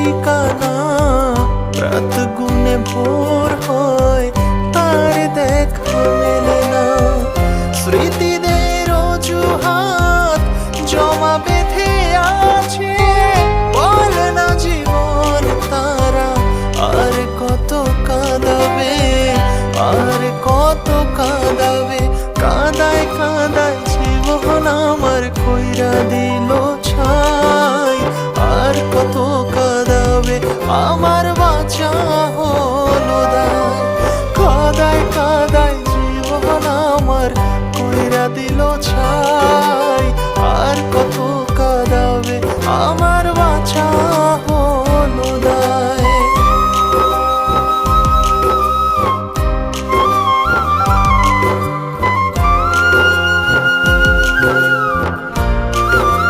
ঠিকানা। রাত গুনে ভোর হয়, তার দেখা মেলে না। স্মৃতিদের অজুহাত জমা বেঁধে আছে, বলে না জীবন তারা আর কত কাঁদাবে, আর কত কাঁদাবে। কাঁদায় কাঁদায় জীবন আমার কইরা দিল ছাই, আর কত কাঁদাবে আমার বাঁচা হলো দায়। কাঁদায় কাঁদায় জীবন আমার কইরা দিল ছাই, আর কত কাঁদাবে আমার